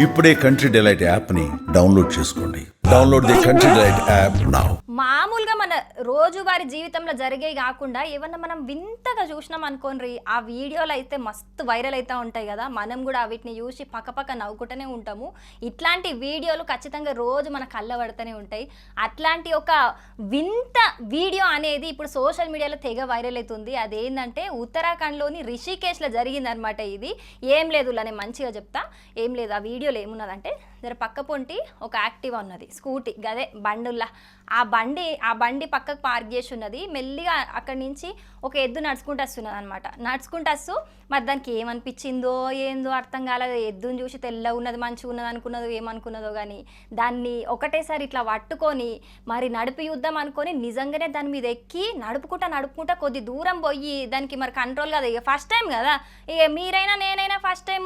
ఇప్పుడే country delight app ని download చేసుకోండి. Download the country delight app now. మామూలుగా మన రోజువారి జీవితంలో జరిగే కాకుండా ఏమన్నా మనం వింతగా చూసినాం అనుకోండి, ఆ వీడియోలు అయితే మస్తు వైరల్ అవుతూ ఉంటాయి కదా. మనం కూడా వీటిని చూసి పక్కపక్క నవ్వుకుంటూనే ఉంటాము. ఇట్లాంటి వీడియోలు ఖచ్చితంగా రోజు మన కళ్ళ పడుతూనే ఉంటాయి. అట్లాంటి ఒక వింత వీడియో అనేది ఇప్పుడు సోషల్ మీడియాలో తెగ వైరల్ అవుతుంది. అదేంటంటే ఉత్తరాఖండ్లోని రిషికేశ్లో జరిగిందనమాట. ఇది ఏం లేదు, నేను మంచిగా చెప్తా. ఏం లేదు, ఆ వీడియోలో ఏమున్నదంటే జర పక్క పొంటి ఒక యాక్టివా ఉన్నది, స్కూటీ గదే బండుల్లా. ఆ బండి పక్కకు పార్క్ చేసి ఉన్నది. మెల్లిగా అక్కడి నుంచి ఒక ఎద్దు నడుచుకుంటూ వస్తున్నది అనమాట. నడుచుకుంటూ వస్తూ మరి దానికి ఏమనిపించిందో ఏందో అర్థం కాలేదు. ఎద్దుని చూసి తెల్ల ఉన్నది, మంచిగా ఉన్నది అనుకున్నదో ఏమనుకున్నదో కానీ దాన్ని ఒకటేసారి ఇట్లా పట్టుకొని మరి నడిపి యుద్ధం అనుకొని నిజంగానే దాని మీద ఎక్కి నడుపుకుంటా కొద్ది దూరం పోయి దానికి మరి కంట్రోల్ కదా. ఇక ఫస్ట్ టైం కదా, ఇక మీరైనా నేనైనా ఫస్ట్ టైం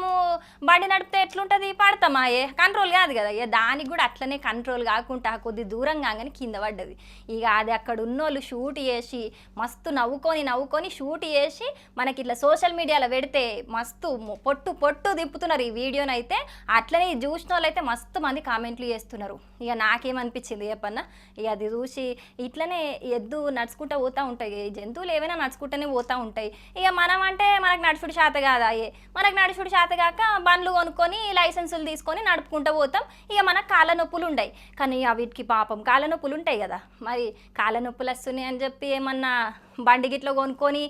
బండి నడిపితే ఎట్లుంటుంది, పడతామా? కంట్రోల్ కాదు కదా. ఇక దానికి కూడా అట్లనే కంట్రోల్ కాకుండా కొద్ది దూరం కాగానే కింద పడ్డది. ఇక అది అక్కడ ఉన్నోళ్ళు షూట్ చేసి మస్తు నవ్వుకొని షూట్ చేసి మనకి ఇట్లా సోషల్ మీడియాలో పెడితే మస్తు పొట్టు తిప్పుతున్నారు ఈ వీడియోని అయితే. అట్లనే చూసిన వాళ్ళు అయితే మస్తు మంది కామెంట్లు చేస్తున్నారు. ఇక నాకేమనిపించింది చెప్పన్నా, ఇక అది చూసి ఇట్లనే ఎద్దు నడుచుకుంటూ పోతూ ఉంటాయి, జంతువులు ఏవైనా నడుచుకుంటూనే పోతూ ఉంటాయి. ఇక మనం అంటే మనకు నడుచుడు శాత కాదా, మనకు నడుచుడు శాత కాక బండ్లు కొనుక్కొని లైసెన్సులు తీసుకొని నడుపుకుంటూ పోతాం. ఇక మనకు కాళ్ళ నొప్పులు ఉంటాయి. కానీ వీటికి పాపం కాళ్ళ నొప్పులు ఉంటాయి కదా, మరి కాళ్ళ నొప్పులు వస్తున్నాయి అని చెప్పి ఏమన్నా బండి గిట్లా కొనుక్కొని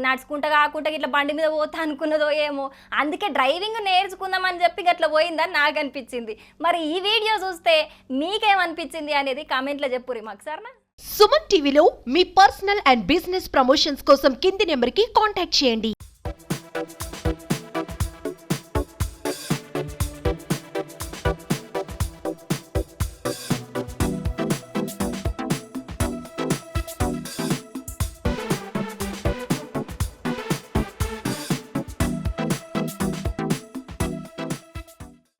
నడుచుకుంటా కాకుండా ఇట్లా బండి మీద పోతా అనుకున్నదో ఏమో. అందుకే డ్రైవింగ్ నేర్చుకుందామని చెప్పి గట్లా పోయిందని నాకు అనిపించింది. మరి ఈ వీడియో చూస్తే మీకేమనిపించింది అనేది కామెంట్లో చెప్పుర్రి మాకు సరేనా. సుమన్ టీవీలో మీ పర్సనల్ అండ్ బిజినెస్ ప్రమోషన్స్ కోసం కింది నెంబర్కి కాంటాక్ట్ చేయండి.